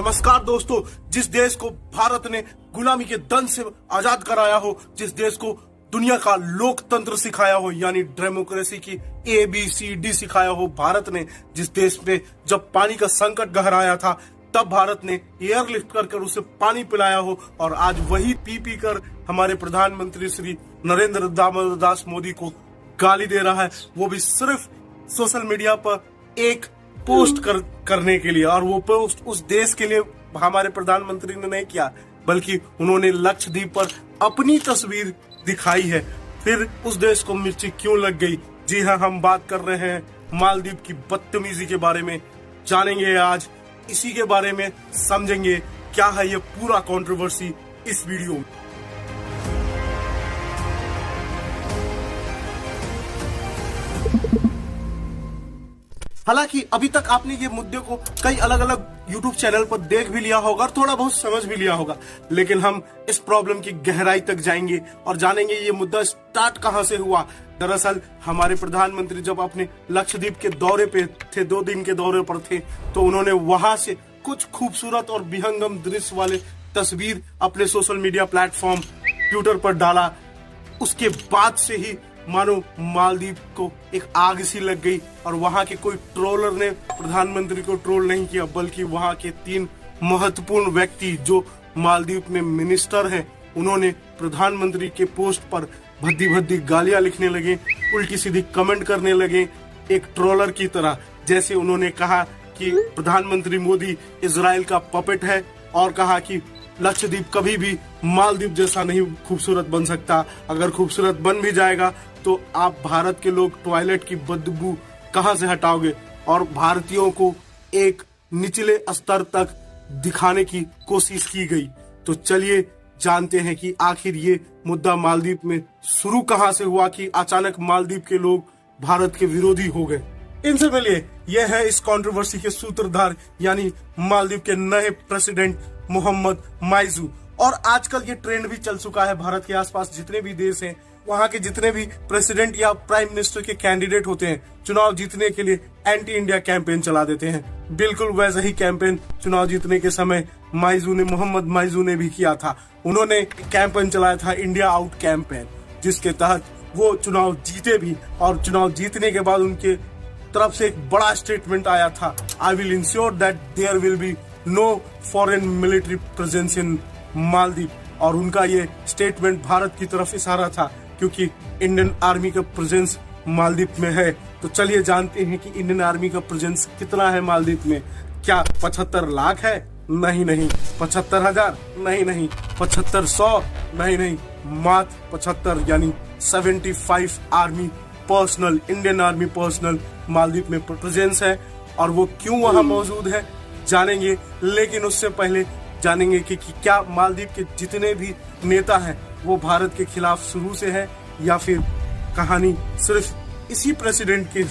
नमस्कार दोस्तों, जिस देश को भारत ने गुलामी के दंड से आजाद कराया हो, जिस देश को दुनिया का लोकतंत्र सिखाया हो यानी डेमोक्रेसी की ABCD सिखाया हो भारत ने, जिस देश में जब पानी का संकट गहराया था तब भारत ने एयरलिफ्ट कर उसे पानी पिलाया हो, और आज वही पी कर हमारे प्रधानमंत्री श्री नरेंद्र दामोदर दास मोदी को गाली दे रहा है, वो भी सिर्फ सोशल मीडिया पर एक पोस्ट करने के लिए। और वो पोस्ट उस देश के लिए हमारे प्रधानमंत्री ने नहीं किया, बल्कि उन्होंने लक्षद्वीप पर अपनी तस्वीर दिखाई है। फिर उस देश को मिर्ची क्यों लग गई? जी हाँ, हम बात कर रहे हैं मालदीव की बदतमीजी के बारे में। जानेंगे आज इसी के बारे में, समझेंगे क्या है ये पूरा कंट्रोवर्सी इस वीडियो में। हालांकि अभी तक आपने ये मुद्दे को कई अलग अलग YouTube चैनल पर देख भी लिया होगा और थोड़ा बहुत समझ भी लिया होगा, लेकिन हम इस प्रॉब्लम की गहराई तक जाएंगे और जानेंगे ये मुद्दा स्टार्ट कहां से हुआ। दरअसल हमारे प्रधानमंत्री जब अपने लक्षद्वीप के दौरे पे थे, 2 दिन के दौरे पर थे, तो उन्होंने वहां से कुछ खूबसूरत और विहंगम दृश्य वाले तस्वीर अपने सोशल मीडिया प्लेटफॉर्म ट्विटर पर डाला। उसके बाद से ही मानो मालदीव को एक आग सी लग गई, और वहां के कोई ट्रोलर ने प्रधानमंत्री को ट्रोल नहीं किया, बल्कि वहां के 3 महत्वपूर्ण व्यक्ति जो मालदीव में मिनिस्टर हैं, उन्होंने प्रधानमंत्री के पोस्ट पर भद्दी भद्दी गालियां लिखने लगे, उल्टी सीधी कमेंट करने लगे एक ट्रोलर की तरह। जैसे उन्होंने कहा कि प्रधानमंत्री मोदी इजराइल का पपेट है, और कहा कि लक्षद्वीप कभी भी मालदीव जैसा नहीं खूबसूरत बन सकता, अगर खूबसूरत बन भी जाएगा तो आप भारत के लोग टॉयलेट की बदबू कहां से हटाओगे, और भारतीयों को एक निचले स्तर तक दिखाने की कोशिश की गई। तो चलिए जानते हैं कि आखिर ये मुद्दा मालदीव में शुरू कहां से हुआ कि अचानक मालदीव के लोग भारत के विरोधी हो गए। इनसे मिलिए, यह है इस कंट्रोवर्सी के सूत्रधार यानी मालदीव के नए प्रेसिडेंट मोहम्मद माइजू। और आजकल ये ट्रेंड भी चल चुका है, भारत के आसपास जितने भी देश हैं वहां के जितने भी प्रेसिडेंट या प्राइम मिनिस्टर के कैंडिडेट होते हैं, चुनाव जीतने के लिए एंटी इंडिया कैंपेन चला देते हैं। बिल्कुल वैसा ही कैंपेन चुनाव जीतने के समय मोहम्मद माइजू ने भी किया था। उन्होंने कैंपेन चलाया था इंडिया आउट कैंपेन, जिसके तहत वो चुनाव जीते भी, और चुनाव जीतने के बाद उनके तरफ से एक बड़ा स्टेटमेंट आया था, I will ensure that there will be no foreign military presence in Maldives. और उनका ये स्टेटमेंट भारत की तरफ इशारा था, क्योंकि इंडियन आर्मी का प्रेजेंस मालदीव में है। तो चलिए जानते हैं कि इंडियन आर्मी का प्रेजेंस कितना है मालदीव में। क्या 75 लाख है? नहीं। 75,000? नहीं। 7500? नहीं। मात्र 75 यानी 75 army personnel, Indian army personnel Maldives में प्रेजेंस है। और वो क्यों वहां मौजूद है जानेंगे, लेकिन उससे पहले जानेंगे कि क्या मालदीव के जितने भी नेता हैं वो भारत के खिलाफ शुरू से है, या फिर कहानी सिर्फ इसी प्रेसिडेंट के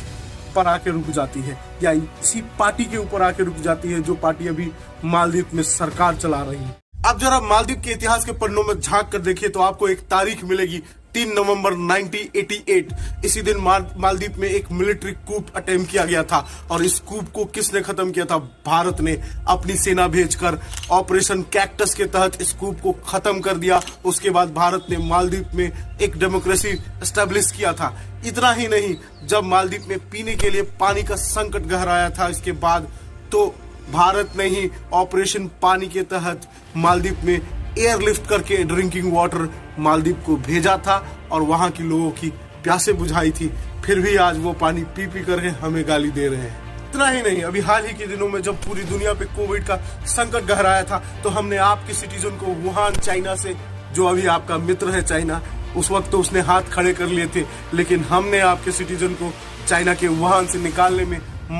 पर आके रुक जाती है, या इसी पार्टी के ऊपर आके रुक जाती है जो पार्टी अभी मालदीव में सरकार चला रही है। अब जरा मालदीव के इतिहास के पन्नों में झांक कर देखिए तो आपको एक तारीख मिलेगी, 3 नवंबर 1988। इसी दिन मालदीव में एक मिलिट्री कूप अटेम्प्ट किया गया था, और इस कूप को किसने खत्म किया था? भारत ने अपनी सेना भेजकर ऑपरेशन कैक्टस के तहत इस कूप को खत्म कर दिया। उसके बाद भारत ने मालदीव में एक डेमोक्रेसी एस्टेब्लिश किया था। इतना ही नहीं, जब मालदीव में पीने के लिए पानी का संकट गहराया था इसके बाद, तो भारत ने ही ऑपरेशन पानी के तहत मालदीव में एयरलिफ्ट करके ड्रिंकिंग वाटर मालदीव को भेजा था, और वहां के लोगों की प्यासे बुझाई थी। फिर भी आज वो पानी पी कर हमें गाली दे रहे हैं। इतना ही नहीं, अभी हाल ही के दिनों में जब पूरी दुनिया पे कोविड का संकट गहराया था, तो हमने आपके सिटीजन को वुहान चाइना से, जो अभी आपका मित्र है चाइना, उस वक्त तो उसने हाथ खड़े कर लिए थे, लेकिन हमने आपके सिटीजन को चाइना के वुहान से निकालने में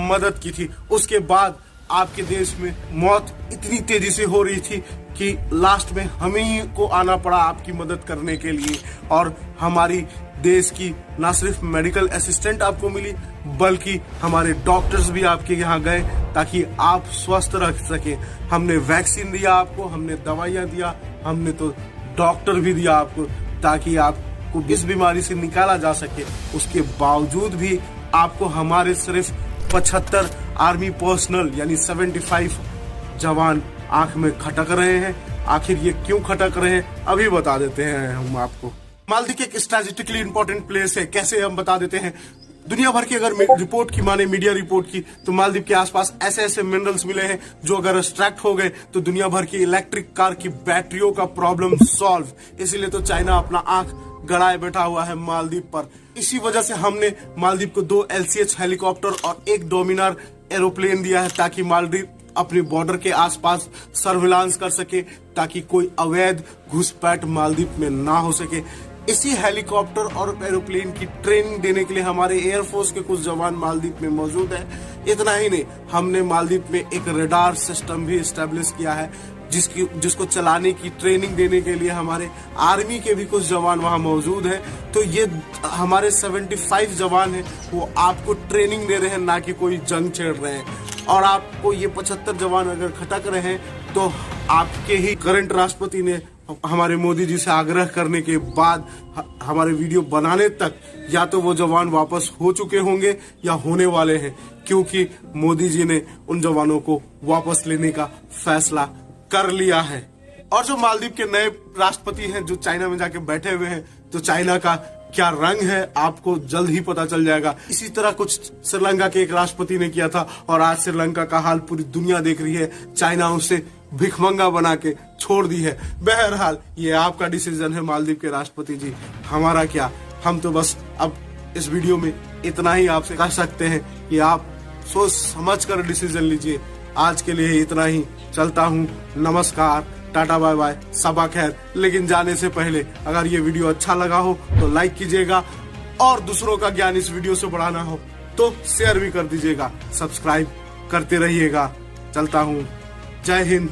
मदद की थी। उसके बाद आपके देश में मौत इतनी तेजी से हो रही थी कि लास्ट में हमें ही को आना पड़ा आपकी मदद करने के लिए। और हमारी देश की ना सिर्फ मेडिकल असिस्टेंट आपको मिली, बल्कि हमारे डॉक्टर्स भी आपके यहाँ गए ताकि आप स्वस्थ रह सके। हमने वैक्सीन दिया आपको, हमने दवाइयाँ दिया, हमने तो डॉक्टर भी दिया आपको, ताकि आपको इस बीमारी से निकाला जा सके। उसके बावजूद भी आपको हमारे सिर्फ 75 आर्मी पर्सनल यानी 75 जवान आंख में खटक रहे हैं। आखिर ये क्यों खटक रहे हैं अभी बता देते हैं हम आपको। मालदीव एक स्ट्रेटेजिकली इंपॉर्टेंट प्लेस है, कैसे हम बता देते हैं। दुनिया भर की अगर रिपोर्ट की माने, मीडिया रिपोर्ट की, तो मालदीव के आसपास ऐसे ऐसे मिनरल्स मिले हैं जो अगर एक्सट्रैक्ट हो गए तो दुनिया भर की इलेक्ट्रिक कार की बैटरियों का प्रॉब्लम सॉल्व। इसीलिए तो चाइना अपना आंख गड़ाए बैठा हुआ है मालदीव पर। इसी वजह से हमने मालदीव को 2 LCH हेलीकॉप्टर और 1 डोमिनार एरोप्लेन दिया है, ताकि मालदीव अपने बॉर्डर के आसपास सर्विलांस कर सके, ताकि कोई अवैध घुसपैठ मालदीव में ना हो सके। इसी हेलीकॉप्टर और एरोप्लेन की ट्रेनिंग देने के लिए हमारे एयरफोर्स के कुछ जवान मालदीव में मौजूद है। इतना ही नहीं, हमने मालदीव में एक रडार सिस्टम भी एस्टेब्लिश किया है, जिसको चलाने की ट्रेनिंग देने के लिए हमारे आर्मी के भी कुछ जवान वहां मौजूद हैं। तो ये हमारे 75 जवान हैं, वो आपको ट्रेनिंग दे रहे हैं, ना कि कोई जंग छेड़ रहे हैं। और आपको ये 75 जवान अगर खटक रहे हैं तो आपके ही करंट राष्ट्रपति ने हमारे मोदी जी से आग्रह करने के बाद हमारे वीडियो बनाने तक या तो वो जवान वापस हो चुके होंगे या होने वाले हैं, क्योंकि मोदी जी ने उन जवानों को वापस लेने का फैसला कर लिया है। और जो मालदीव के नए राष्ट्रपति हैं जो चाइना में जाके बैठे हुए हैं, तो चाइना का क्या रंग है आपको जल्द ही पता चल जाएगा। इसी तरह कुछ श्रीलंका के एक राष्ट्रपति ने किया था और आज श्रीलंका का हाल पूरी दुनिया देख रही है। चाइना उसे भिखमंगा बना के छोड़ दी है। बहरहाल ये आपका डिसीजन है मालदीव के राष्ट्रपति जी, हमारा क्या। हम तो बस अब इस वीडियो में इतना ही आपसे कह सकते हैं कि आप सोच समझ कर डिसीजन लीजिए। आज के लिए इतना ही, चलता हूँ, नमस्कार, टाटा बाय बाय, सबा खैर। लेकिन जाने से पहले अगर ये वीडियो अच्छा लगा हो तो लाइक कीजिएगा, और दूसरों का ज्ञान इस वीडियो से बढ़ाना हो तो शेयर भी कर दीजिएगा, सब्सक्राइब करते रहिएगा। चलता हूँ, जय हिंद।